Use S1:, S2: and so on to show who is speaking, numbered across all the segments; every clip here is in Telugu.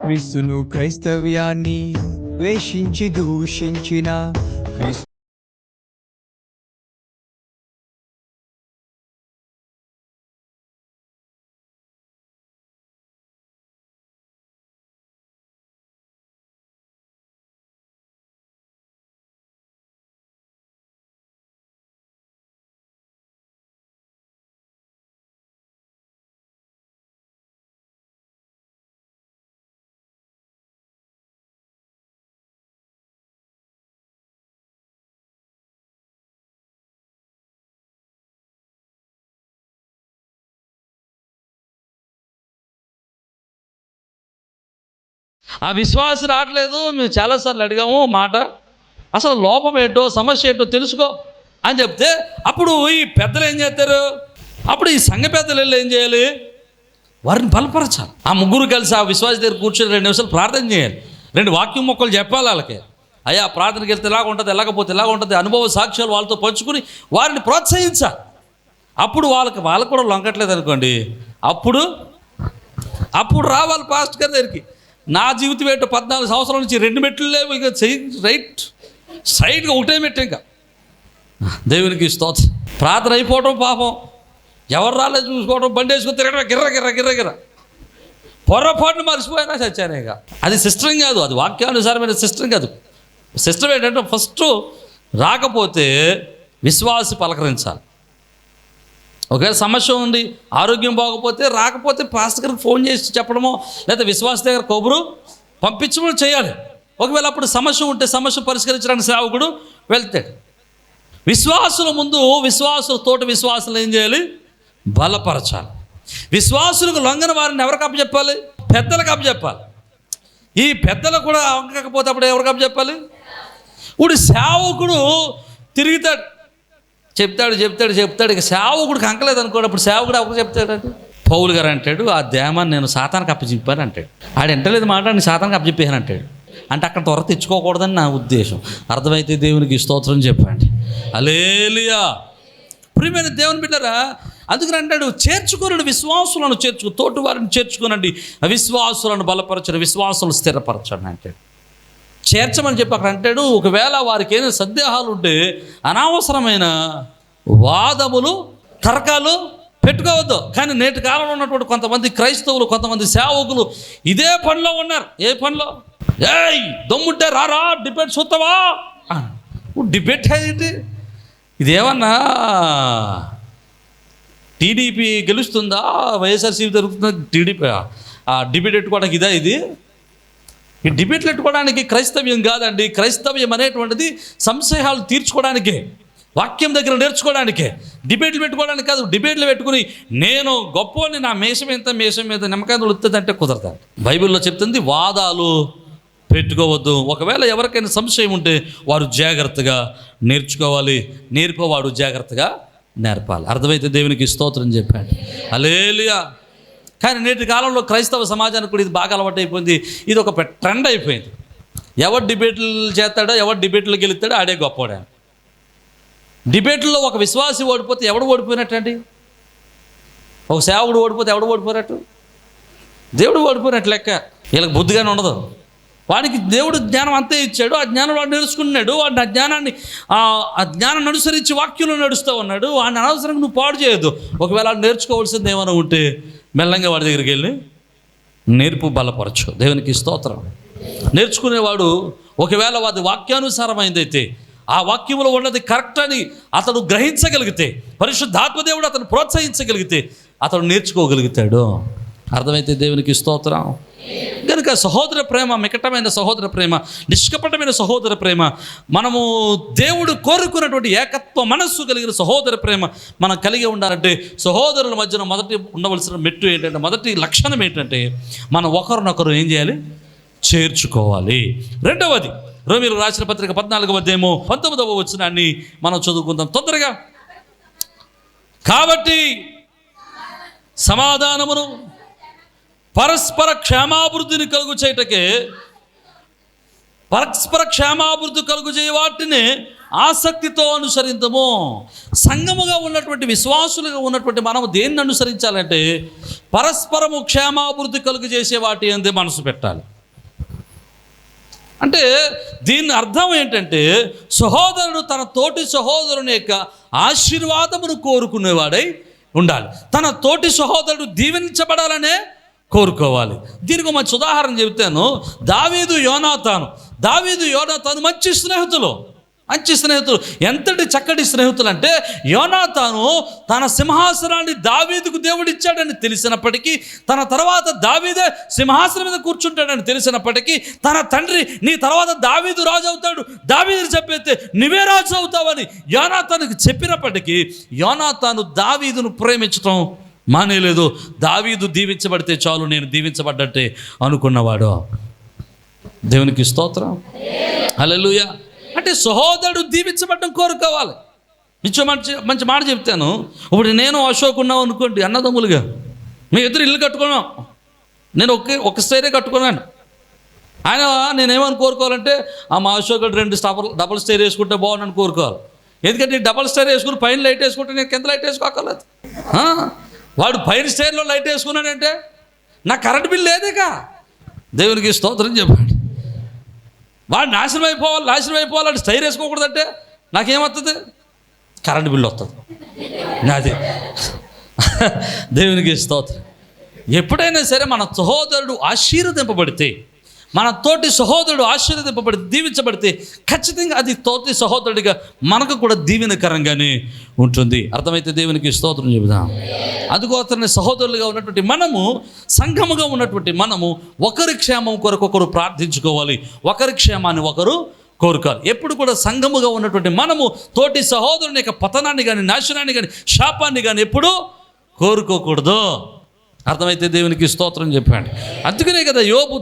S1: క్రీస్తును క్రైస్తవ్యాన్ని ద్వేషించి దూషించిన క్రీస్తు
S2: ఆ విశ్వాసం రావట్లేదు, మేము చాలాసార్లు అడిగాము మాట, అసలు లోపం ఏంటో సమస్య ఏంటో తెలుసుకో అని చెప్తే అప్పుడు ఈ పెద్దలు ఏం చేస్తారు, అప్పుడు ఈ సంఘ పెద్దలు వెళ్ళి ఏం చేయాలి, వారిని బలపరచాలి. ఆ ముగ్గురు కలిసి ఆ విశ్వాస దగ్గర కూర్చొని 2 నిమిషాలు ప్రార్థన చేయాలి, 2 వాక్యం మొక్కలు చెప్పాలి వాళ్ళకి. అయ్యా ప్రార్థనకి వెళ్తే ఎలాగ ఉంటుంది, ఎలాగపోతే ఎలాగ ఉంటుంది, అనుభవ సాక్ష్యాలు వాళ్ళతో పంచుకుని వారిని ప్రోత్సహించాలి. అప్పుడు వాళ్ళకు కూడా లొంగట్లేదు అనుకోండి, అప్పుడు రావాలి పాస్టర్ గారి దగ్గరికి. నా జీవితం ఏంటో 14 సంవత్సరాల నుంచి 2 మెట్లు లేవు, ఇక స్ట్రైట్గా ఒకటే మెట్టు. ఇంకా దేవునికి స్తోత్రం. ప్రార్థన అయిపోవడం పాపం, ఎవరు రాలేదు చూసుకోవడం, బండి వేసుకొని తిరగడం, గిర్ర పొరపాటును మర్చిపోయినా చచ్చానే. ఇక అది సిస్టమ్ కాదు, అది వాక్యానుసారమైన సిస్టమ్ కాదు. సిస్టమ్ ఏంటంటే ఫస్ట్ రాకపోతే విశ్వాసి పలకరించాలి. ఒకవేళ సమస్య ఉంది, ఆరోగ్యం బాగపోతే, రాకపోతే పాస్టర్ గారికి ఫోన్ చేసి చెప్పడమో లేదా విశ్వాస దగ్గర కబురు పంపించడమో చేయాలి. ఒకవేళ అప్పుడు సమస్య ఉంటే సమస్య పరిష్కరించడానికి సేవకుడు వెళ్తాడు. విశ్వాసుల ముందు విశ్వాసులతోటి విశ్వాసులు ఏం చేయాలి, బలపరచాలి. విశ్వాసులకు లొంగన వారిని ఎవరికి అప్పచెప్పాలి, పెద్దలకు అప్పచెప్పాలి. ఈ పెద్దలు కూడా వంగకపోతే అప్పుడు ఎవరికి అప్పచెప్పాలి. ఇప్పుడు సేవకుడు తిరుగుతాడు, చెప్తాడు. ఇక సేవకుడికి అంకలేదు అనుకోండి, అప్పుడు సేవకుడు ఎవరు చెప్తాడు. పౌలు గారు అంటాడు, ఆ దేమాన్ని నేను సాతానికి అప్పచెప్పాను అంటాడు. ఆడు ఎంటలేదు మాట, నేను సాతానికి అప్పచెప్పాను అంటాడు. అంటే అక్కడ త్వర తెచ్చుకోకూడదని నా ఉద్దేశం. అర్థమైతే దేవునికి స్తోత్రం చెప్పండి. హల్లెలూయా. ప్రియమైన దేవుని బిడ్డలారా, అందుకని అంటాడు, చేర్చుకోనండి విశ్వాసులను తోటి వారిని చేర్చుకోనండి, అవిశ్వాసులను బలపరచండి, విశ్వాసులను స్థిరపరచండి అంటాడు. చేర్చమని చెప్పి అక్కడ అంటాడు. ఒకవేళ వారికి ఏదైనా సందేహాలు ఉంటే అనవసరమైన వాదములు తర్కాలు పెట్టుకోవద్దు. కానీ నేటి కాలంలో ఉన్నటువంటి కొంతమంది క్రైస్తవులు, కొంతమంది సేవకులు ఇదే పనిలో ఉన్నారు. ఏ పనిలో, దమ్ముంటే రారా డిబేట్ చూస్తావా, డిబేట్ ఏంటి, ఇదేమన్నా టీడీపీ గెలుస్తుందా, వైఎస్ఆర్సీపీ జరుగుతుందా, టీడీపీ డిబేట్ పెట్టుకోవడానికి ఇదా ఇది? ఈ డిబేట్లు పెట్టుకోవడానికి క్రైస్తవ్యం కాదండి. క్రైస్తవ్యం అనేటువంటిది సంశయాలు తీర్చుకోవడానికే, వాక్యం దగ్గర నేర్చుకోవడానికే, డిబేట్లు పెట్టుకోవడానికి కాదు. డిబేట్లు పెట్టుకుని నేను గొప్పని, నా మేషం మీద నిమ్మకాయ ఉడుతుంది అంటే కుదరదు. బైబిల్లో చెప్తుంది వాదాలు పెట్టుకోవద్దు. ఒకవేళ ఎవరికైనా సంశయం ఉంటే వారు జాగ్రత్తగా నేర్చుకోవాలి, నేర్పేవాడు జాగ్రత్తగా నేర్పాలి. అర్థమైతే దేవునికి స్తోత్రం చెప్పాడు. హల్లెలూయా. కానీ నేటి కాలంలో క్రైస్తవ సమాజానికి కూడా ఇది బాగా అలవాటు అయిపోయింది. ఇది ఒక ట్రెండ్ అయిపోయింది. ఎవరు డిబేట్లు చేస్తాడో, ఎవరు డిబేట్లు గెలుస్తాడో ఆడే గొప్పవాడే. డిబేట్లో ఒక విశ్వాసి ఓడిపోతే ఎవడు ఓడిపోయినట్టు అండి? ఒక సేవకుడు ఓడిపోతే ఎవడు ఓడిపోయినట్టు? దేవుడు ఓడిపోయినట్టు లెక్క. వీళ్ళకి బుద్ధిగానే ఉండదు. వాడికి దేవుడు జ్ఞానం అంతే ఇచ్చాడు, ఆ జ్ఞానం వాడు నేర్చుకున్నాడు. వాడిని ఆ జ్ఞానాన్ని అనుసరించి వాక్యంలో నడుస్తూ ఉన్నాడు. వాడిని అనవసరంగా నువ్వు పాడు చేయొద్దు. ఒకవేళ నేర్చుకోవాల్సింది ఏమైనా ఉంటే మెల్లంగా వాడి దగ్గరికి వెళ్ళి నేర్పు, బలపరచు. దేవునికి స్తోత్రం. నేర్చుకునేవాడు ఒకవేళ వాడి వాక్యానుసారమైందైతే, ఆ వాక్యంలో ఉన్నది కరెక్ట్ అని అతను గ్రహించగలిగితే, పరిశుద్ధాత్మదేవుడు అతను ప్రోత్సహించగలిగితే అతను నేర్చుకోగలుగుతాడు. అర్థమైతే దేవునికి స్తోత్రం. కనుక సహోదర ప్రేమ, మికటమైన సహోదర ప్రేమ, నిష్కపటమైన సహోదర ప్రేమ, మనము దేవుడు కోరుకున్నటువంటి ఏకత్వ మనస్సు కలిగిన సహోదర ప్రేమ మనం కలిగి ఉండాలంటే సహోదరుల మధ్యన మొదటి ఉండవలసిన మెట్టు ఏంటంటే, మొదటి లక్షణం ఏంటంటే మనం ఒకరినొకరు ఏం చేయాలి, చేర్చుకోవాలి. రెండవది రోమీయులకు రాసిన పత్రిక 14వ అధ్యాయము 19వ వచనాన్ని మనం చదువుకుందాం తొందరగా. కాబట్టి సమాధానమును పరస్పర క్షేమాభివృద్ధిని కలుగు చేయటకే, పరస్పర క్షేమాభివృద్ధి కలుగు చేయ వాటిని ఆసక్తితో అనుసరించము. సంఘముగా ఉన్నటువంటి విశ్వాసులుగా ఉన్నటువంటి మనము దేన్ని అనుసరించాలంటే పరస్పరము క్షేమాభివృద్ధి కలుగు చేసే వాటి అందే మనసు పెట్టాలి. అంటే దీని అర్థం ఏంటంటే సహోదరుడు తన తోటి సహోదరుని యొక్క ఆశీర్వాదమును కోరుకునేవాడై ఉండాలి. తన తోటి సహోదరుడు దీవించబడాలనే కోరుకోవాలి. దీనికి మంచి ఉదాహరణ చెబుతాను. దావీదు యోనాతాను మంచి స్నేహితులు. ఎంతటి చక్కటి స్నేహితులు అంటే, యోనాతాను తన సింహాసనాన్ని దావీదుకు దేవుడిచ్చాడని తెలిసినప్పటికీ, తన తర్వాత దావీదే సింహాసనం మీద కూర్చుంటాడని తెలిసినప్పటికీ, తన తండ్రి నీ తర్వాత దావీదు రాజు అవుతాడు, దావీదు చెప్పేస్తే నువ్వే రాజు అవుతావని యోనాతానుకి చెప్పినప్పటికీ, యోనాతాను దావీదును ప్రేమించటం మానేలేదు. దావీదు దీవించబడితే చాలు, నేను దీవించబడ్డట్టే అనుకున్నవాడు. దేవునికి స్తోత్రం, హల్లెలూయా. అంటే సహోదరుడు దీవించబడడం కోరుకోవాలి. మంచి మాట చెప్తాను. ఇప్పుడు నేను అశోక్ ఉన్నాం అనుకోండి, అన్నదమ్ములుగా మీ ఇద్దరు ఇల్లు కట్టుకున్నాం. నేను ఒక స్టైరే కట్టుకున్నాను. ఆయన నేనేమని కోరుకోవాలంటే, మా అశోక్ రెండు డబుల్ స్టైర్ వేసుకుంటే బాగుందని కోరుకోవాలి. ఎందుకంటే డబుల్ స్టైర్ వేసుకుని పైన లైట్ వేసుకుంటే నేను కింద లైట్ వేసుకోకర్లేదు. వాడు పైన స్టైర్లో లైట్ వేసుకున్నాడంటే నాకు కరెంట్ బిల్ లేదేగా. దేవునికి స్తోత్రం చెప్పండి. వాడు నాశనం అయిపోవాలి అంటే స్టైర్ వేసుకోకూడదంటే నాకేమవుతుంది? కరెంట్ బిల్లు వస్తుంది నాది. దేవునికి స్తోత్రం. ఎప్పుడైనా సరే మన సహోదరుడు ఆశీర్వదింపబడితే, మన తోటి సహోదరుడు దీవించబడితే ఖచ్చితంగా అది తోటి సహోదరుడిగా మనకు కూడా దీవెనకరంగానే ఉంటుంది. అర్థమైతే దేవునికి స్తోత్రం చెబుదాం. అందుకోసమే సహోదరులుగా ఉన్నటువంటి మనము, సంఘముగా ఉన్నటువంటి మనము ఒకరి క్షేమం కొరకు ఒకరు ప్రార్థించుకోవాలి, ఒకరి క్షేమాన్ని ఒకరు కోరుకోవాలి. ఎప్పుడు కూడా సంఘముగా ఉన్నటువంటి మనము తోటి సహోదరుని యొక్క పతనాన్ని కానీ, నాశనాన్ని కానీ, శాపాన్ని కానీ ఎప్పుడూ కోరుకోకూడదు. అర్థమైతే దేవునికి స్తోత్రం చెప్పండి. అందుకనే కదా యోబు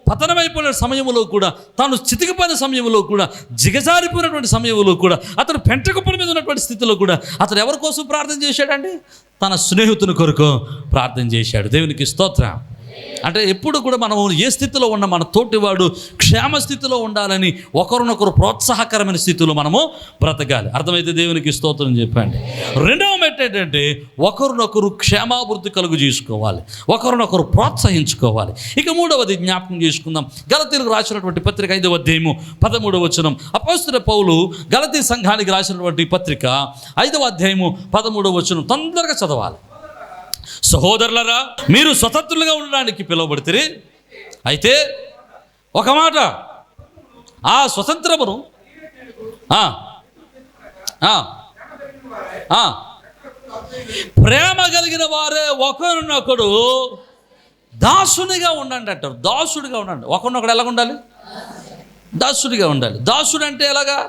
S2: పతనమైపోయిన సమయంలో కూడా, తాను చితికిపోయిన సమయంలో కూడా, జిగజారిపోయినటువంటి సమయంలో కూడా, అతను పెంటకుప్పల మీద ఉన్నటువంటి స్థితిలో కూడా అతను ఎవరి కోసం ప్రార్థన చేశాడండి? తన స్నేహితుని కొరకు ప్రార్థన చేశాడు. దేవునికి స్తోత్రం. అంటే ఎప్పుడు కూడా మనము ఏ స్థితిలో ఉన్న మన తోటివాడు క్షేమ స్థితిలో ఉండాలని, ఒకరినొకరు ప్రోత్సాహకరమైన స్థితిలో మనము బ్రతకాలి. అర్థమైతే దేవునికి స్తోత్రం చెప్పండి. రెండవ మెట్టు ఏంటంటే ఒకరినొకరు క్షేమాభివృద్ధి కలుగు చేసుకోవాలి, ఒకరినొకరు ప్రోత్సహించుకోవాలి. ఇక మూడవది జ్ఞాపకం చేసుకుందాం. గలతీయులకు రాసినటువంటి పత్రిక 5వ అధ్యాయము 13వ వచనం. అపోస్తలుడైన పౌలు గలతీ సంఘానికి రాసినటువంటి పత్రిక 5వ అధ్యాయము 13వ వచనం తొందరగా చదవాలి. సహోదరులరా, మీరు స్వతంత్రులుగా ఉండడానికి పిలువబడితే, అయితే ఒక మాట, ఆ స్వతంత్రమును ప్రేమ కలిగిన వారే ఒకరినొకడు దాసునిగా ఉండండి అంటారు. దాసుడిగా ఉండండి. ఒకరినొకడు ఎలాగ ఉండాలి? దాసుడిగా ఉండాలి. దాసుడు అంటే ఎలాగా?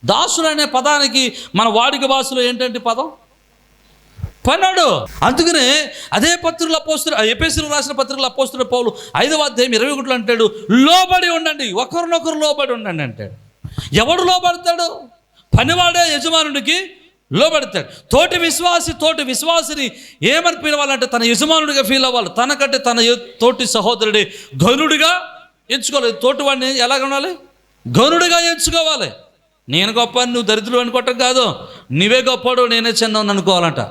S2: దాసుడు అనే పదానికి మన వాడుక భాషలో ఏంటంటే పదం పన్నాడు. అందుకనే అదే ఎఫెసీయులకు రాసిన పత్రికల అపోస్తలుడైన పౌలు 5వ అధ్యాయం 21 అంటాడు, లోబడి ఉండండి, ఒకరినొకరు లోబడి ఉండండి అంటాడు. ఎవడు లోబడతాడు? పనివాడే యజమానుడికి లోబడతాడు. తోటి విశ్వాసిని ఏమని పిలవాలంటే తన యజమానుడిగా ఫీల్ అవ్వాలి. తనకంటే తన తోటి సహోదరుడి గనుడిగా ఎంచుకోవాలి. తోటి వాడిని ఎలాగ ఉండాలి? గనుడిగా ఎంచుకోవాలి. నేను గొప్ప, నువ్వు దరిద్రుడు అనుకోవటం కాదు. నువ్వే గొప్పడు, నేనే చిన్నవాడిని అనుకోవాలంట.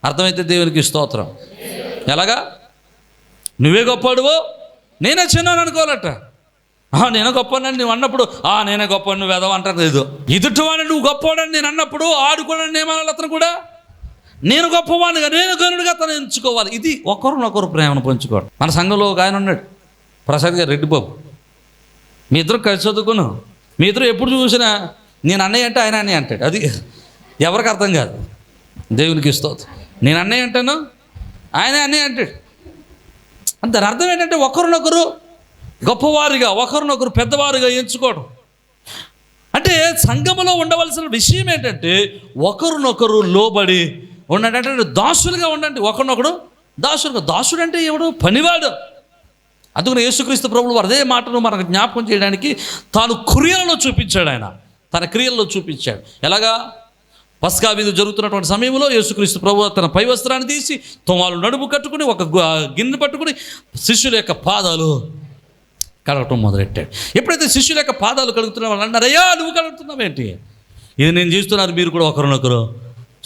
S2: అర్థమైతే దేవునికి స్తోత్రం. ఎలాగా? నువ్వే గొప్పడువో, నేనే చిన్నవాడిని అనుకోవాలట. నేను గొప్పవాడిని నువ్వు అన్నప్పుడు నేనే గొప్పవాడిని నువ్వు ఎదవ అంటారు. లేదు, ఎదుటివాడిని నువ్వు గొప్పవాడని నేను అన్నప్పుడు ఆడుకోవడానికి ఏమనాలి? అతను కూడా నేను గొప్పవాడిగా, నేను గనుడిగా అతను ఎంచుకోవాలి. ఇది ఒకరినొకరు ప్రేమను పంచుకోవడం. మన సంఘంలో ఒక ఆయన ఉన్నాడు, ప్రసాద్ గారు, రెడ్డి బాబు. మీ ఇద్దరు కలిసి చదువుకున్నాం. మీ ఇద్దరు ఎప్పుడు చూసినా నేను అన్నయ్య అంటే ఆయన అన్నయ్య అంటాడు. అది ఎవరికి అర్థం కాదు. దేవునికి స్తోత్రం. నేను అన్నయ్య అంటాను, ఆయన అన్నయ్య అంటాడు. దాని అర్థం ఏంటంటే ఒకరినొకరు గొప్పవారిగా, ఒకరినొకరు పెద్దవారుగా ఎంచుకోవడం. అంటే సంఘములో ఉండవలసిన విషయం ఏంటంటే ఒకరినొకరు లోబడి ఉండండి. అంటే దాసులుగా ఉండండి, ఒకరినొకడు దాసులుగా. దాసుడు అంటే ఎవడు? పనివాడు. అందుకని యేసుక్రీస్తు ప్రభువు వారు అదే మాటను మనకు జ్ఞాపకం చేయడానికి తాను క్రియలలో చూపించాడు. ఆయన తన క్రియల్లో చూపించాడు. ఎలాగా? పస్కా విందు జరుగుతున్నటువంటి సమయంలో యేసుక్రీస్తు ప్రభువు తన పై వస్త్రాన్ని తీసి తోమాలు నడుము కట్టుకుని ఒక గిన్నె పట్టుకుని శిష్యుల యొక్క పాదాలు కడగటం మొదలెట్టాడు. ఎప్పుడైతే శిష్యుల యొక్క పాదాలు కడుగుతున్న వాళ్ళు అన్నారు, అయ్యా నువ్వు కడుగుతున్నావేంటి? ఇది నేను చేస్తున్నారు, మీరు కూడా ఒకరినొకరు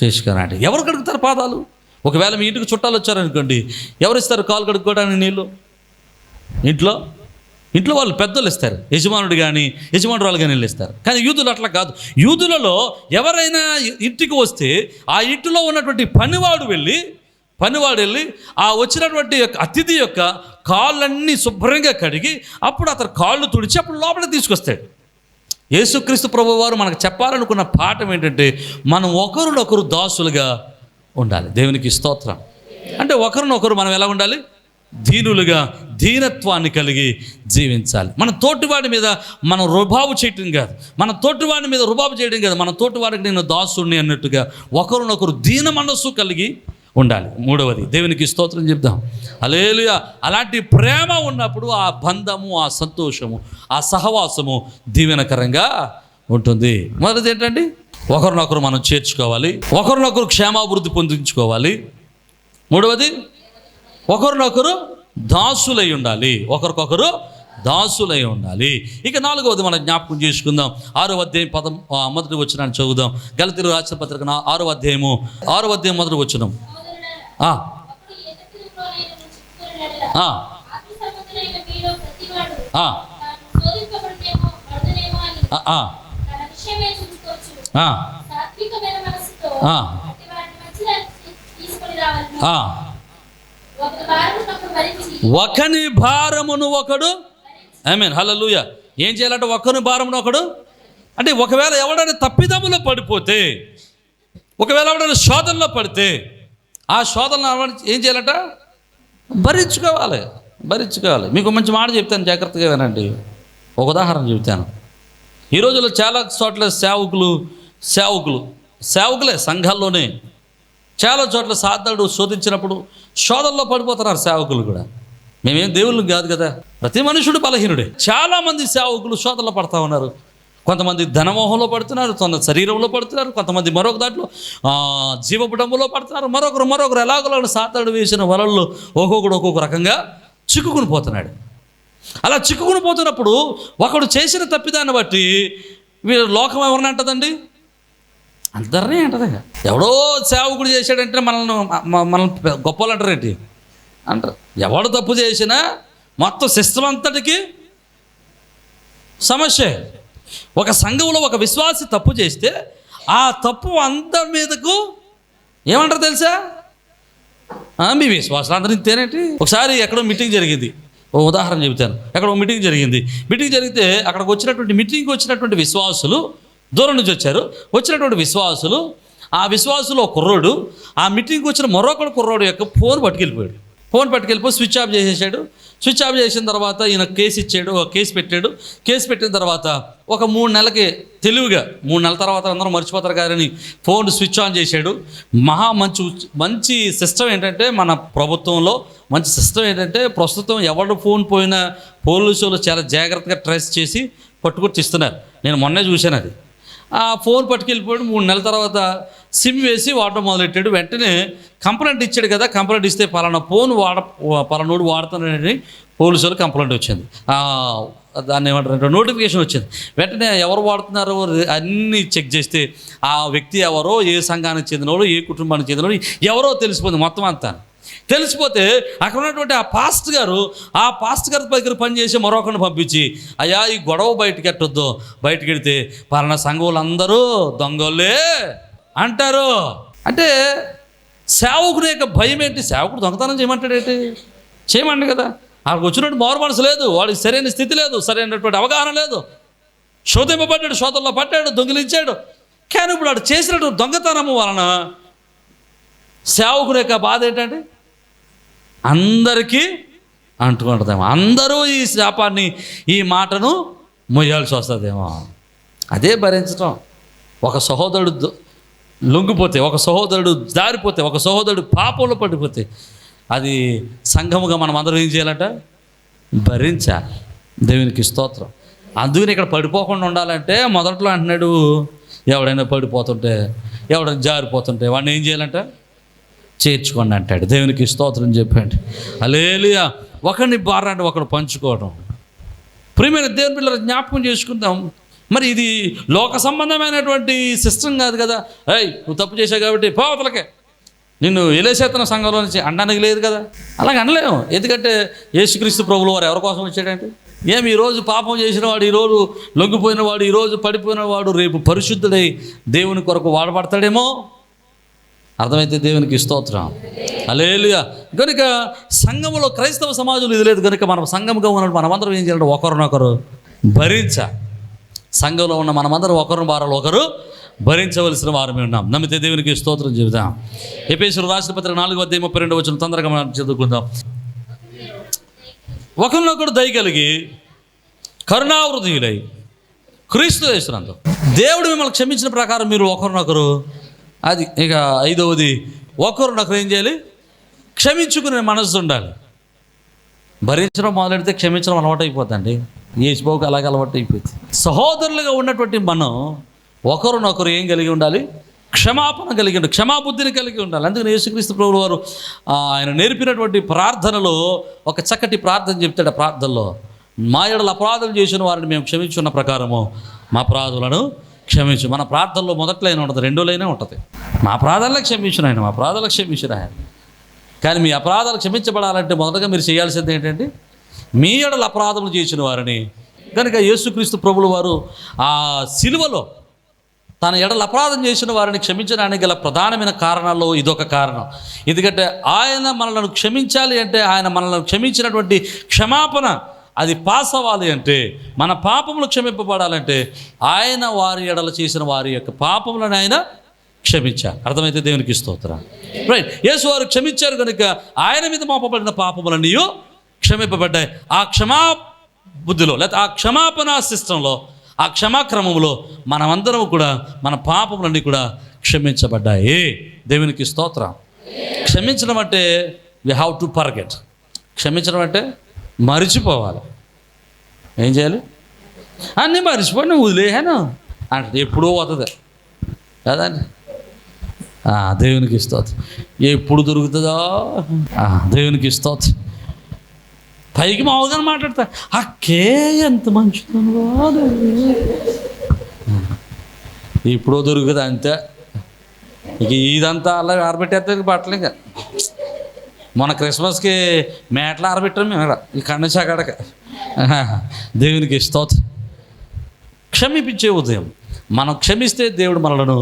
S2: చేసుకోనండి. ఎవరు కడుగుతారు పాదాలు? ఒకవేళ మీ ఇంటికి చుట్టాలు వచ్చారనుకోండి, ఎవరిస్తారు కాలు కడుక్కోవడానికి నీళ్ళు? ఇంట్లో ఇంట్లో వాళ్ళు పెద్దలు ఇస్తారు, యజమానుడు కానీ యజమానురాలు కానీ వీళ్ళు ఇస్తారు. కానీ యూదులు అట్లా కాదు. యూదులలో ఎవరైనా ఇంటికి వస్తే ఆ ఇంటిలో ఉన్నటువంటి పనివాడు వెళ్ళి ఆ వచ్చినటువంటి అతిథి యొక్క కాళ్ళన్నీ శుభ్రంగా కడిగి అప్పుడు అతను కాళ్ళు తుడిచి అప్పుడు లోపలికి తీసుకొస్తాడు. యేసుక్రీస్తు ప్రభువారు మనకు చెప్పాలనుకున్న పాఠం ఏంటంటే మనం ఒకరినొకరు దాసులుగా ఉండాలి. దేవునికి స్తోత్రం. అంటే ఒకరినొకరు మనం ఎలా ఉండాలి? దీనులుగా, దీనత్వాన్ని కలిగి జీవించాలి. మన తోటివాడి మీద మనం రుబాబు చేయటం కాదు, మన తోటివాడి మీద రుబాబు చేయడం కాదు, మన తోటివాడికి నేను దాసుడిని అన్నట్టుగా ఒకరినొకరు దీన మనస్సు కలిగి ఉండాలి. మూడవది, దేవునికి స్తోత్రం చెప్దాం. హల్లెలూయా. అలాంటి ప్రేమ ఉన్నప్పుడు ఆ బంధము, ఆ సంతోషము, ఆ సహవాసము దీవెనకరంగా ఉంటుంది. మొదటిది ఏంటండి? ఒకరినొకరు మనం చేర్చుకోవాలి, ఒకరినొకరు క్షేమాభివృద్ధి పొందించుకోవాలి. మూడవది, ఒకరినొకరు దాసులై ఉండాలి, ఒకరికొకరు దాసులై ఉండాలి. ఇక నాలుగవది మనం జ్ఞాపకం చేసుకుందాం. 6వ అధ్యాయం మొదటి వచనాన్ని చదువుదాం. గలతీయులకు రాసిన పత్రిక 6వ అధ్యాయం మొదటి వచనం. ఒకని భారమును ఒకడు, ఆమేన్, హల్లెలూయా. ఏం చేయాలంటే ఒకని భారమును ఒకడు, అంటే ఒకవేళ ఎవడైనా తప్పిదములో పడిపోతే, ఒకవేళ ఎవడైనా శోధనలో పడితే ఆ శోధనను ఏం చేయాలంట? భరించుకోవాలి. మీకు మంచి మాట చెప్తాను, జాగ్రత్తగా వినండి. ఒక ఉదాహరణ చెప్తాను. ఈ రోజుల్లో చాలా చోట్ల సేవకులే సంఘాల్లోనే చాలా చోట్ల సాధారణ శోధించినప్పుడు శోధనలో పడిపోతున్నారు సేవకులు కూడా. మేమేం దేవుళ్ళు కాదు కదా, ప్రతి మనుషుడు బలహీనుడే. చాలామంది సేవకులు శోధనలో పడతా ఉన్నారు. కొంతమంది ధనమోహంలో పడుతున్నారు, కొంత శరీరంలో పడుతున్నారు, కొంతమంది మరొక దాంట్లో జీవపుటంలో పడుతున్నారు, మరొకరు ఎలాగోలా సాతాడు వేసిన వలల్లో ఒక్కొక్క రకంగా చిక్కుకుని పోతున్నాడు. అలా చిక్కుకుని పోతున్నప్పుడు ఒకడు చేసిన తప్పిదాన్ని బట్టి వీరు లోకం ఎవరిని అంటదండి? అందరినీ అంటది. ఎవడో సేవకుడు చేశాడంటే మనల్ని గొప్పలు అంటారేంటి అంటారు. ఎవడు తప్పు చేసినా మొత్తం సిస్టమ్ అంతటికి సమస్య. ఒక సంఘంలో ఒక విశ్వాసి తప్పు చేస్తే ఆ తప్పు అందరి మీదకు ఏమంటారు తెలుసా? మీ విశ్వాసాలు అందరూ ఇంతేనేంటి? ఒకసారి ఎక్కడో మీటింగ్ జరిగింది. ఓ ఉదాహరణ చెబుతాను. ఎక్కడో మీటింగ్ జరిగితే అక్కడికి వచ్చినటువంటి విశ్వాసులు దూరం నుంచి వచ్చినటువంటి విశ్వాసులు, ఆ విశ్వాసులు ఒక కుర్రోడు ఆ మీటింగ్కి వచ్చిన మరొకడు కుర్రోడు యొక్క ఫోన్ పట్టుకెళ్ళిపోయి స్విచ్ ఆఫ్ చేసేసాడు. స్విచ్ ఆఫ్ చేసిన తర్వాత ఈయన కేసు పెట్టిన తర్వాత ఒక 3 నెలలకి తెలివిగా 3 నెలల తర్వాత అందరూ మర్చిపోతారు కానీ ఫోన్ స్విచ్ ఆన్ చేశాడు. మంచి సిస్టమ్ ఏంటంటే, మన ప్రభుత్వంలో మంచి సిస్టమ్ ఏంటంటే, ప్రస్తుతం ఎవరు ఫోన్ పోయినా పోలీసులు చాలా జాగ్రత్తగా ట్రేస్ చేసి పట్టుకొచ్చి ఇస్తున్నారు. నేను మొన్నే చూశాను అది. ఆ ఫోన్ పట్టుకెళ్ళిపోయాడు. 3 నెలల తర్వాత సిమ్ వేసి వాడటం మొదలెట్టాడు. వెంటనే కంప్లైంట్ ఇచ్చాడు కదా, కంప్లైంట్ ఇస్తే పలానోడు వాడుతున్నాడని పోలీసులు కంప్లైంట్ వచ్చింది. దాన్ని ఏమంటారు, నోటిఫికేషన్ వచ్చింది. వెంటనే ఎవరు వాడుతున్నారో అన్నీ చెక్ చేస్తే ఆ వ్యక్తి ఎవరో, ఏ సంఘానికి చెందినవాడు, ఏ కుటుంబానికి చెందినవాడు ఎవరో తెలిసిపోయింది. మొత్తం అంతా తెలిసిపోతే అక్కడ ఉన్నటువంటి ఆ పాస్ట్ గారు దగ్గర పనిచేసి మరొకరిని పంపించి, అయ్యా ఈ గొడవ బయటికి వెడితే పలానా సంఘం అందరూ దొంగలే అంటారు. అంటే సేవకుడు యొక్క భయం ఏంటి? సేవకుడు దొంగతనం చేయమంటాడేంటి? చేయమండి కదా. అక్కడికి వచ్చినట్టు మారు మనసు లేదు, వాడికి సరైన స్థితి లేదు, సరైనటువంటి అవగాహన లేదు. శోధింపబడ్డాడు, శోధనలో పడ్డాడు, దొంగిలించాడు. కానీ ఇప్పుడు వాడు చేసినటువంటి దొంగతనము వలన సేవకుడు యొక్క బాధ ఏంటంటే అందరికీ అంటుకుంటుందేమో. అందరూ ఈ శాపాన్ని, ఈ మాటను మొయ్యాల్సి వస్తుందేమో. అదే భరించటం. ఒక సహోదరుడు లొంగిపోతే, ఒక సహోదరుడు జారిపోతే, ఒక సహోదరుడు పాపంలో పడిపోతే అది సంఘముగా మనం అందరం ఏం చేయాలంట? భరించాలి. దేవునికి స్తోత్రం. అందుకని ఇక్కడ పడిపోకుండా ఉండాలంటే మొదట్లో అంటున్నాడు, ఎవడైనా పడిపోతుంటే, ఎవడైనా జారిపోతుంటే వాడిని ఏం చేయాలంట? చేర్చుకోండి అంటాడు. దేవునికి స్తోత్రం చెప్పండి. హల్లెలూయా. ఒకరిని భారాన్ని ఒకరు పంచుకోవడం. ప్రియమైన దేవుని పిల్లలు జ్ఞాపకం చేసుకుందాం. మరి ఇది లోక సంబంధమైనటువంటి సిస్టమ్ కాదు కదా. నువ్వు తప్పు చేశావు కాబట్టి పోవతలకే నిన్ను ఎలేసేతన సంఘంలో నుంచి అనడానికి లేదు కదా. అలాగే అనలేము. ఎందుకంటే యేసుక్రీస్తు ప్రభువుల వారు ఎవరి కోసం వచ్చాడంటే ఏమి ఈరోజు పాపం చేసిన వాడు, ఈరోజు లొంగిపోయిన వాడు, ఈరోజు పడిపోయిన వాడు రేపు పరిశుద్ధుడై దేవుని కొరకు వాడబడతాడేమో. అర్థమైతే దేవునికి స్తోత్రం. హల్లెలూయా. కనుక సంఘములో, క్రైస్తవ సమాజంలో ఇది లేదు. కనుక మనం సంఘముగా ఉన్నప్పుడు మనమందరం ఏం చేయాలంటే ఒకరినొకరు భరించాలి. సంఘంలో ఉన్న మనమందరం ఒకరిని వారాలు ఒకరు భరించవలసిన వారమే ఉన్నాం. నమ్మితే దేవునికి స్తోత్రం చెబుదాం. ఎఫెసీయులకు రాసిన పత్రిక 4:32 తొందరగా మనం చదువుకుందాం. ఒకరినొకడు దయ కలిగి కరుణావృద్ధులై క్రీస్తు యేసునందు దేవుడు మిమ్మల్ని క్షమించిన ప్రకారం మీరు ఒకరినొకరు, అది ఇక 5వది, ఒకరినొకరు ఏం చేయాలి? క్షమించుకునే మనసు ఉండాలి. భరించడం మొదలెడితే క్షమించడం అలవాటు అయిపోతుందండి. యేసుబాబుకి అలాగే అలవాటు అయిపోయింది. సహోదరులుగా ఉన్నటువంటి మనం ఒకరినొకరు ఏం కలిగి ఉండాలి? క్షమాపణ కలిగి ఉండాలి, క్షమాబుద్ధిని కలిగి ఉండాలి. అందుకని యేసుక్రీస్తు ప్రభువు వారు ఆయన నేర్పినటువంటి ప్రార్థనలో ఒక చక్కటి ప్రార్థన చెప్తాడు. ఆ ప్రార్థనలో, మా యెడల అపరాధం చేసిన వారిని మేము క్షమించున్న ప్రకారము మా అపరాధులను క్షమించు. మన ప్రార్థనలో మొదటి లైన్ ఉంటుంది, రెండో లైనే ఉంటుంది. మా అపరాధాలకు క్షమించిన ఆయన, మా అపరాధాలకు క్షమించిన ఆయన. కానీ మీ అపరాధాలు క్షమించబడాలంటే మొదటగా మీరు చేయాల్సింది ఏంటంటే, మీ యెడల అపరాధములు చేసిన వారిని. కనుక యేసుక్రీస్తు ప్రభువు వారు ఆ సిలువలో తన ఎడల అపరాధం చేసిన వారిని క్షమించడానికి గల ప్రధానమైన కారణాల్లో ఇదొక కారణం. ఎందుకంటే ఆయన మనల్ని క్షమించాలి అంటే, ఆయన మనల్ని క్షమించినటువంటి క్షమాపణ అది పాస్ అవ్వాలి అంటే, మన పాపములు క్షమింపబడాలంటే ఆయన వారి ఎడల చేసిన వారి యొక్క పాపములను ఆయన క్షమించాలి. అర్థమైతే దేవునికి స్తోత్రం. రైట్. యేసు వారు క్షమించారు కనుక ఆయన మీద మోపబడిన పాపములన్నీ క్షమింపబడ్డాయి. ఆ క్షమా బుద్ధిలో, లేకపోతే ఆ క్షమాపణ సిస్టంలో, ఆ క్షమాక్రమంలో మనమందరం కూడా మన పాపములన్నీ కూడా క్షమించబడ్డాయి. దేవునికి స్తోత్రం. క్షమించడం అంటే వి హ్యావ్ టు ఫర్గెట్. క్షమించడం అంటే మరిచిపోవాలి. ఏం చేయాలి? అన్నీ మరిచిపోయి నువ్వు వదిలేహాను అంటే ఎప్పుడూ పోతుంది కదండి. దేవునికి స్తోత్రం. ఎప్పుడు దొరుకుతుందో దేవునికి స్తోత్రం. పైకి మామూలుగానే మాట్లాడతా, అక్కే ఎంత మంచిదనువా, ఇప్పుడు దొరుకుతుంది అంతే. ఇక ఇదంతా అలా ఆరబెట్టేస్తే బట్టలు. ఇంకా మొన్న క్రిస్మస్కి మేటలు ఆరబెట్టాం మేము ఇక్కడ నుంచి అక్కడికి. దేవునికి స్తోత్రం. క్షమించే ఉదయం మనం క్షమిస్తే దేవుడు మనలను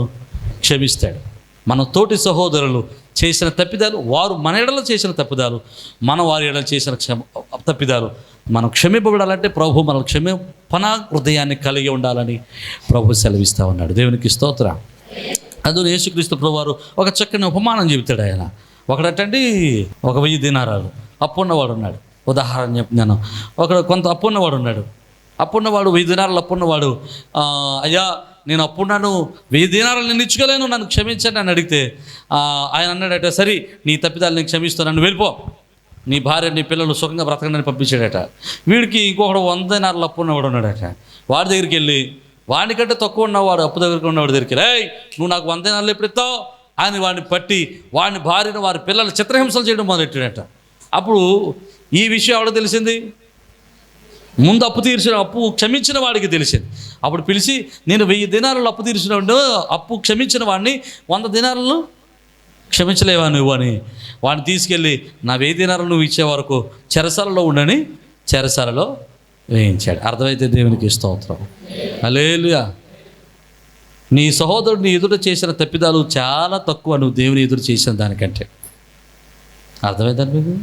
S2: క్షమిస్తాడు. మన తోటి సహోదరులు చేసిన తప్పిదాలు, వారు మన ఎడలో చేసిన తప్పిదాలు, మనం వారి ఎడలో చేసిన తప్పిదాలు మనం క్షమింపబడాలంటే ప్రభు మన క్షమాపణ హృదయాన్ని కలిగి ఉండాలని ప్రభు సెలవిస్తూ ఉన్నాడు. దేవునికి స్తోత్రం. అందులో యేసుక్రీస్తు ప్రభు వారు ఒక చక్కని ఉపమానం చెబుతాడు. ఆయన ఒకటండి, 1000 దినారాలు అప్పున్నవాడు ఉన్నాడు. ఉదాహరణ చెప్తున్నాను. కొంత అప్పున్నవాడు ఉన్నాడు. అప్పున్నవాడు 1000 దినారాలు అప్పున్నవాడు, అయ్యా నేను అప్పున్నాను, 1000 దినారాలు నేను ఇచ్చుకోలేను, నన్ను క్షమించండి అని అడిగితే ఆయన అన్నాడట, సరే నీ తప్పిదాలు నేను క్షమిస్తాను, నన్ను వెళ్ళిపో, నీ భార్య నీ పిల్లలు సుఖంగా బ్రతకండి పంపించాడట. వీడికి ఇంకొకడు 100 దినారాలు అప్పున్నవాడు ఉన్నాడట. వాడి దగ్గరికి వెళ్ళి, వాడికంటే తక్కువ ఉన్నవాడు అప్పు దగ్గరికి ఉన్నవాడి దగ్గరికి, రేయ్ నువ్వు నాకు 100 దినారాలు ఎప్పుడు ఇస్తావు అని వాడిని పట్టి వాడిని భార్యను వారి పిల్లలు చిత్రహింసలు చేయడం మొదలెట్టాడట. అప్పుడు ఈ విషయం ఎవడో తెలిసింది? ముందు అప్పు క్షమించిన వాడికి తెలిసింది. అప్పుడు పిలిచి, నేను 1000 దినారాలు అప్పు తీర్చినాడు, అప్పు క్షమించిన వాడిని 100 దినారాలు క్షమించలేవా నువ్వు అని వాడిని తీసుకెళ్ళి, నా 1000 దినారాలు నువ్వు ఇచ్చే వరకు చెరసాలలో ఉండని చెరసాలలో వేయించాడు. అర్థమైతే దేవునికి స్తోత్రం. హల్లెలూయా. నీ సహోదరుడు నీ ఎదుట చేసిన తప్పిదాలు చాలా తక్కువ నువ్వు దేవుని ఎదురు చేసిన దానికంటే. అర్థమైందని మీకు?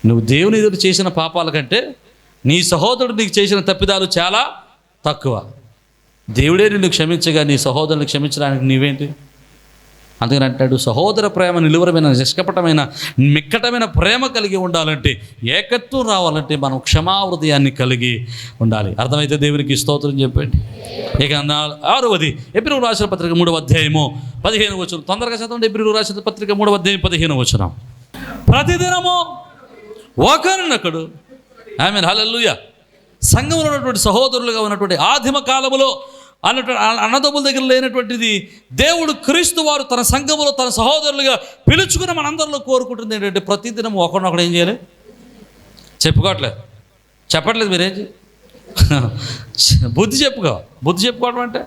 S2: నువ్వు దేవుని ఎదురు చేసిన పాపాల కంటే నీ సహోదరుడు నీకు చేసిన తప్పిదాలు చాలా తక్కువ. దేవుడే నిన్ను క్షమించగా నీ సహోదరుని క్షమించడానికి నీవేంటి? అందుకని అంటాడు, సహోదర ప్రేమ నిలువరమైన, నిష్కపటమైన, మిక్కటమైన ప్రేమ కలిగి ఉండాలంటే, ఏకత్వం రావాలంటే మనం క్షమాహృదయాన్ని కలిగి ఉండాలి. అర్థమైతే దేవునికి స్తోత్రం చెప్పండి. ఇక 6వది ఎబ్రీయులకు రాసిన పత్రిక 3వ అధ్యాయము 15వ వచనం. తొందరగా చదవండి. ఎబ్రీయులకు రాసిన పత్రిక 3వ అధ్యాయం 15వ వచనం. ప్రతిదినము ఒకరినొకడు, ఆమేన్, హల్లెలూయా, సంఘంలో ఉన్నటువంటి సహోదరులుగా ఉన్నటువంటి ఆదిమ కాలములో అన్నదమ్ముల దగ్గర లేనటువంటిది దేవుడు క్రీస్తు వారు తన సంఘములో తన సహోదరులుగా పిలుచుకుని మనందరిలో కోరుకుంటుంది ఏంటంటే, ప్రతిదినం ఒకరినొకడు ఏం చేయాలి? చెప్పట్లేదు మీరేం బుద్ధి చెప్పుకోవడం అంటే,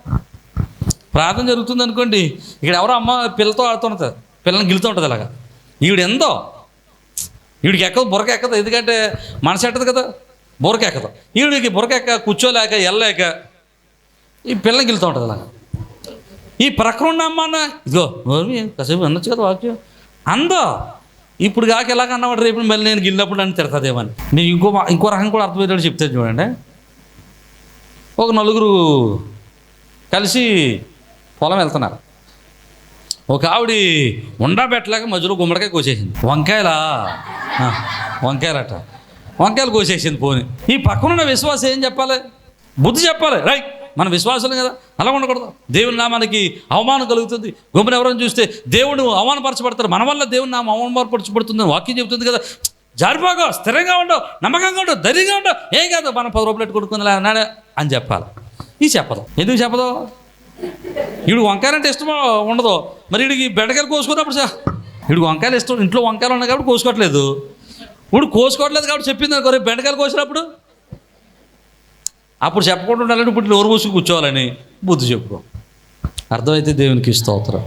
S2: ప్రార్థన జరుగుతుంది అనుకోండి, ఇక్కడ ఎవరో అమ్మ పిల్లతో ఆడుతుంటుంది, పిల్లల్ని గిలుతూ ఉంటుంది. అలాగా ఈవిడ ఎందో, వీడికి ఎక్కదు, బుర్రక ఎక్కదు, ఎందుకంటే మనసు ఎట్టదు కదా. బురకెక్కదు. ఈవిడికి బురకెక్క కూర్చోలేక వెళ్ళలేక ఈ పిల్లకి వెళ్తూ ఉంటుంది అలాగా. ఈ ప్రక్కన ఉన్న అమ్మ అన్న ఇదిగో కాసేపు అనొచ్చు కదా వాక్యం అందో. ఇప్పుడు కాక ఎలాగ అన్నవాడు రేపు మళ్ళీ నేను గిల్లినప్పుడు అని తిడతాదేమని. నేను ఇంకో రకం కూడా అర్థమయ్యేటట్టు చెప్తాను చూడండి. ఒక నలుగురు కలిసి పొలం వెళ్తున్నారు. ఒక ఆవిడ ఉండా పెట్టలేక మధ్యలో గుమ్మడికాయ కోసేసింది. వంకాయలట వంకాయలు కోసేసింది. పోని ఈ పక్కనున్న విశ్వాసం ఏం చెప్పాలి? బుద్ధి చెప్పాలి. రైట్, మన విశ్వాసం కదా, అలా ఉండకూడదు. దేవుని నామానికి అవమానం కలుగుతుంది. గుమ్మని ఎవరైనా చూస్తే దేవుడు అవమానపరచబడతారు. మన వల్ల దేవుని నామం అవమానపరచబడుతుందని వాక్యం చెబుతుంది కదా. జారిపోగా, స్థిరంగా ఉండవు, నమ్మకంగా ఉండవు, ధైర్యంగా ఉండవు, ఏం కాదు, మనం 10 రూపాయలు కొనుక్కుందా అన్నాడే అని చెప్పాలి. ఇది చెప్పదు. ఎందుకు చెప్పదు? వీడు వంకాయలంటే ఇష్టమో ఉండదు. మరి వీడికి బెండకాయలు కోసుకున్నప్పుడు వీడికి వంకాయలు ఇష్టం, ఇంట్లో వంకాయలు ఉన్నాయి కాబట్టి కోసుకోవట్లేదు. ఇప్పుడు కోసుకోవట్లేదు కాబట్టి చెప్పింది అనుకో, రేపు బెండకాయలు కోసినప్పుడు అప్పుడు చెప్పకుండా ఉండాలంటే ఇప్పుడు నోరు మూసుకు కూర్చోవాలని బుద్ధి చెప్పుకో. అర్థమైతే దేవునికి స్తోత్రం.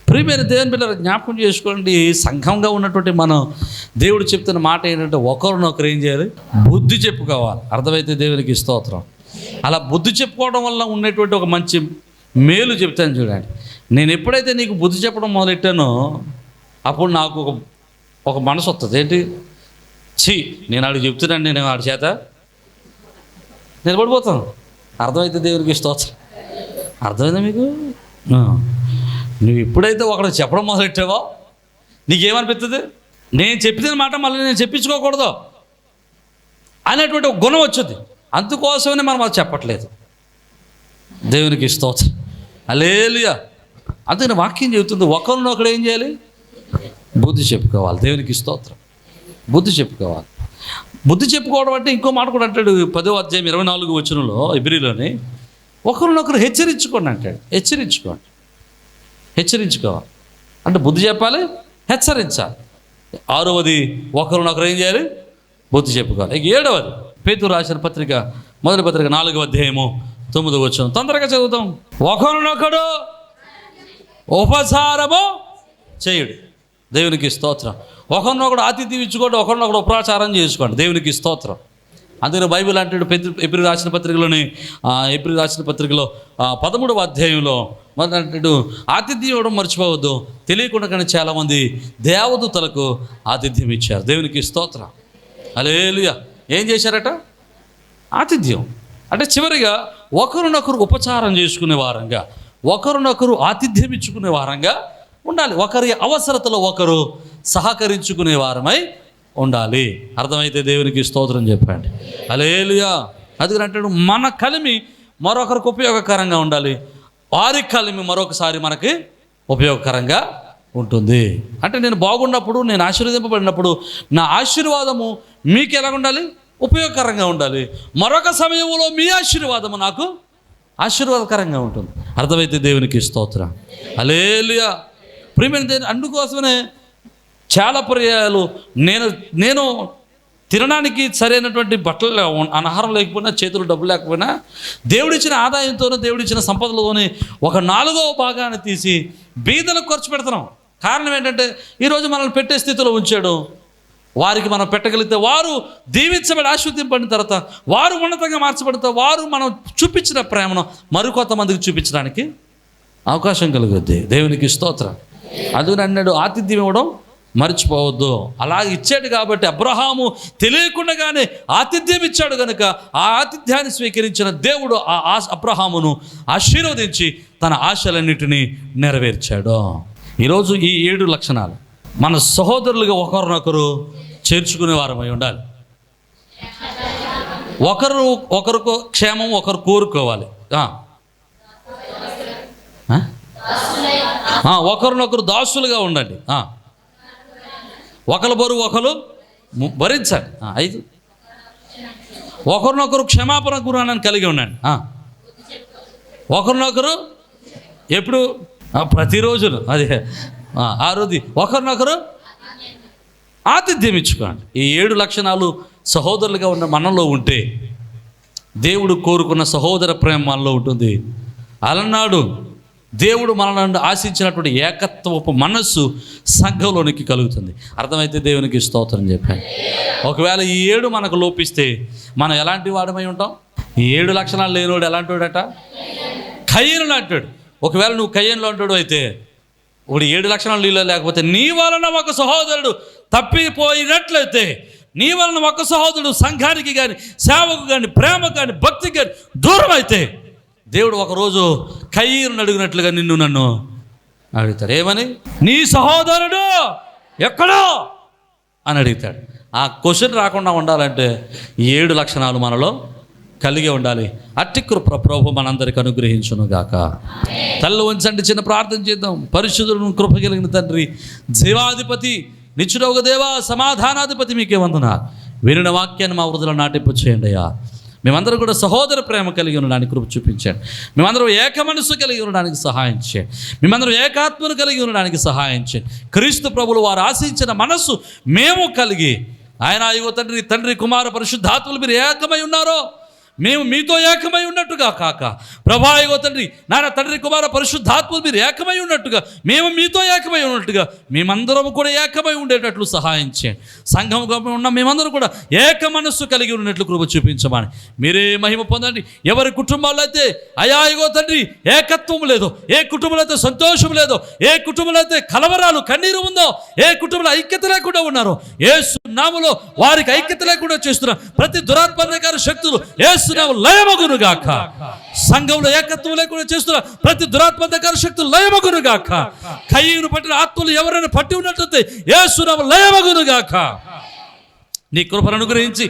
S2: ప్రియమైన దేవుని పిల్లలు జ్ఞాపకం చేసుకోండి. సంఘంగా ఉన్నటువంటి మనం దేవుడు చెప్తున్న మాట ఏంటంటే ఒకరినొకరు ఏం చేయాలి? బుద్ధి చెప్పుకోవాలి. అర్థమైతే దేవునికి స్తోత్రం. అలా బుద్ధి చెప్పుకోవడం వల్ల ఉన్నటువంటి ఒక మంచి మేలు చెప్తాను చూడండి. నేను ఎప్పుడైతే నీకు బుద్ధి చెప్పడం మొదలెట్టానో అప్పుడు నాకు ఒక మనసు వస్తుంది. ఏంటి? నేను ఆడికి చెప్తున్నాను, నేను ఆడి చేత నిలబడిపోతాను. అర్థమైతే దేవునికి స్తోత్రం. అర్థమైందా మీకు? నువ్వు ఎప్పుడైతే ఒకరికి చెప్పడం మొదలెట్టావో నీకేమనిపిస్తుంది? నేను చెప్పిన మాట మళ్ళీ నేను చెప్పించుకోకూడదు అనేటువంటి ఒక గుణం వచ్చింది. అందుకోసమనే మనం అది చెప్పట్లేదు. దేవునికి స్తోత్రం. హల్లెలూయా. అందుకని వాక్యం చెబుతుంది ఒకరినొకడు ఏం చేయాలి? బుద్ధి చెప్పుకోవాలి. దేవునికి స్తోత్రం. బుద్ధి చెప్పుకోవాలి. బుద్ధి చెప్పుకోవడం అంటే ఇంకో మాట కూడా అంటాడు 10వ అధ్యాయం 24వ వచనంలో ఎబ్రీలోని, ఒకరినొకరు హెచ్చరించుకోండి అంటాడు. హెచ్చరించుకోవాలి అంటే బుద్ధి చెప్పాలి, హెచ్చరించాలి. 6వది ఒకరినొకరు ఏం చేయాలి? బుద్ధి చెప్పుకోవాలి. ఇక 7వది పేతురు రాసిన పత్రిక, మొదటి పత్రిక 4వ అధ్యాయము 9వ వచనం. తొందరగా చదువుతాం. ఒకరినొకడు ఉపచారము చేయుడు. దేవునికి స్తోత్రం. ఒకరినొకడు ఆతిథ్యం ఇచ్చుకోండి, ఒకరినొకడు ఉపచారం చేసుకోండి. దేవునికి స్తోత్రం. అందుకని బైబిల్ అంటాడు ఏప్రిల్ రాసిన పత్రికలో 13వ అధ్యాయంలో అంటాడు ఆతిథ్యం ఇవ్వడం మర్చిపోవద్దు. తెలియకుండా కానీ చాలామంది దేవదూతలకు ఆతిథ్యం ఇచ్చారు. దేవునికి స్తోత్రం. హల్లెలూయా. ఏం చేశారట? ఆతిథ్యం. అంటే చివరిగా ఒకరినొకరు ఉపచారం చేసుకునే వారంగా, ఒకరినొకరు ఆతిథ్యం ఇచ్చుకునే వారంగా ఉండాలి. ఒకరి అవసరతలో ఒకరు సహకరించుకునే వారమై ఉండాలి. అర్థమైతే దేవునికి స్తోత్రం చెప్పండి. హల్లెలూయా. అందుకని అంటాడు మన కలిమి మరొకరికి ఉపయోగకరంగా ఉండాలి, వారి కలిమి మరొకసారి మనకి ఉపయోగకరంగా ఉంటుంది. అంటే నేను బాగున్నప్పుడు, నేను ఆశీర్వదింపబడినప్పుడు నా ఆశీర్వాదము మీకు ఎలా ఉండాలి? ఉపయోగకరంగా ఉండాలి. మరొక సమయంలో మీ ఆశీర్వాదము నాకు ఆశీర్వాదకరంగా ఉంటుంది. అర్థమైతే దేవునికి స్తోత్రం. హల్లెలూయా. ప్రియమైన దేవుని, అందుకోసమనే చాలా పర్యాయాలు నేను తినడానికి సరైనటువంటి బట్టలు, ఆహారం లేకపోయినా, చేతులు డబ్బు లేకపోయినా, దేవుడిచ్చిన ఆదాయంతోనూ దేవుడిచ్చిన సంపదలతోనే ఒక 4వ భాగాన్ని తీసి బీదలకు ఖర్చు పెడుతున్నాం. కారణం ఏంటంటే ఈరోజు మనల్ని పెట్టే స్థితిలో ఉంచాడు. వారికి మనం పెట్టగలిగితే వారు దీవించబడి ఆశీర్వదింపబడిన తర్వాత, వారు ఉన్నతంగా మార్చబడితే, వారు మనం చూపించిన ప్రేమను మరికొంతమందికి చూపించడానికి అవకాశం కలుగుద్ది. దేవునికి స్తోత్రం. అందుకని అన్నాడు ఆతిథ్యం ఇవ్వడం మర్చిపోవద్దు. అలా ఇచ్చాడు కాబట్టి అబ్రహాము తెలియకుండానే ఆతిథ్యం ఇచ్చాడు కనుక ఆ ఆతిథ్యాన్ని స్వీకరించిన దేవుడు అబ్రహామును ఆశీర్వదించి తన ఆశలన్నిటినీ నెరవేర్చాడు. ఈరోజు ఈ 7 లక్షణాలు మన సహోదరులుగా ఒకరినొకరు చేర్చుకునే వారమై ఉండాలి. ఒకరికి క్షేమం ఒకరు కోరుకోవాలి. ఒకరినొకరు దాసులుగా ఉండండి. ఒకరు బరువు ఒకరు భరించండి. 5 ఒకరినొకరు క్షమాపణ గుణాన్ని కలిగి ఉండండి. ఒకరినొకరు ఎప్పుడు ప్రతిరోజును అదే 6వది ఒకరినొకరు ఆతిథ్యం ఇచ్చుకోండి. ఈ 7 లక్షణాలు సహోదరులుగా ఉన్న మనలో ఉంటే దేవుడు కోరుకున్న సహోదర ప్రేమ మనలో ఉంటుంది. అలనాడు దేవుడు మనల్ని ఆశించినటువంటి ఏకత్వపు మనస్సు సంఘంలోనికి కలుగుతుంది. అర్థమైతే దేవునికి స్తోత్రం చెప్పాను. ఒకవేళ ఈ 7 మనకు లోపిస్తే మనం ఎలాంటి వాడమై ఉంటాం? ఈ 7 లక్షణాలు లేనివాడు ఎలాంటి వాడట? కయ్యను అంటాడు. ఒకవేళ నువ్వు కయ్యనులో అంటాడు అయితే ఒకటి 7 లక్షణాలు నీలో లేకపోతే నీ వలన ఒక సహోదరుడు తప్పిపోయినట్లయితే, నీ వలన ఒక సహోదరుడు సంఘానికి కానీ సేవకు కానీ ప్రేమకు కానీ భక్తికి కానీ దూరం అయితే దేవుడు ఒకరోజు కయ్యను అడిగినట్లుగా నిన్ను నన్ను అడుగుతాడు. ఏమని? నీ సహోదరుడు ఎక్కడో అని అడుగుతాడు. ఆ క్వశ్చన్ రాకుండా ఉండాలంటే 7 లక్షణాలు మనలో కలిగి ఉండాలి. అట్టి కృప ప్రభు మనందరికి అనుగ్రహించును గాక. తల్లు వంచండి, చిన్న ప్రార్థన చేద్దాం. పరిశుద్ధులను కృప కలిగిన తండ్రి, జీవాధిపతి, నిత్యుడొక దేవా, సమాధానాధిపతి, మీకే వందనాలు. వినిన వాక్యాన్ని మా హృదయంలో నాటింపు చేయండి అయ్యా. మేమందరం కూడా సహోదర ప్రేమ కలిగి ఉండడానికి కృప చూపించండి. మేమందరం ఏక మనస్సు కలిగి ఉండడానికి సహాయం చేయండి. మేమందరం ఏకాత్మను కలిగి ఉండడానికి సహాయం చేయండి. క్రీస్తు ప్రభులు వారు ఆశించిన మనస్సు మేము కలిగి, ఆయన అయ్యో తండ్రి కుమార పరిశుద్ధాత్మలు మీరు ఏకమై ఉన్నారో మేము మీతో ఏకమై ఉన్నట్టుగా కాక, ప్రభా అయ్యో నాయన తండ్రి కుమార పరిశుద్ధాత్మలు మీరు ఏకమై ఉన్నట్టుగా మేము మీతో ఏకమై ఉన్నట్టుగా మేమందరం కూడా ఏకమై ఉండేటట్లు సహాయం చేయండి. సంఘంగా ఉన్న మేమందరం కూడా ఏక మనస్సు కలిగి ఉన్నట్లు కృప చూపించమని మీరే మహిమ పొందండి. ఎవరి కుటుంబాల్లో అయితే అయ్యో ఏకత్వం లేదో, ఏ కుటుంబంలో అయితే సంతోషం లేదో, ఏ కుటుంబంలో అయితే కలవరాలు కన్నీరు ఉందో, ఏ కుటుంబంలో ఐక్యత లేకుండా ఉన్నారో, యేసు నామములో వారికి ఐక్యత లేకుండా చేస్తున్న ప్రతి దురాత్మకార శక్తులు యేసు నామములో లయమగును గాక. సంఘంలో ఏకత్వం లేకుండా చేస్తున్న ప్రతి దురాత్మకార శక్తులు లయమగును గాక. కయ్యను పట్టిన ఆత్మలు ఎవరైనా పట్టి ఉన్నట్లయితే యేసు నామములో లయమగును గాక. నీ కృపను అనుగ్రహించి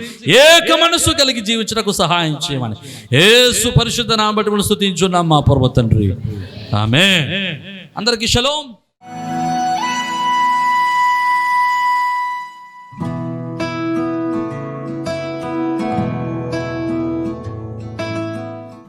S2: ఏక మనస్సు కలిగి జీవించడానికి సహాయం చేయమని యేసు పరిశుద్ధ నామమున బట్టి స్తుతించున్నాం మా పరమ తండ్రి. ఆమేన్. అందరికీ షలోం.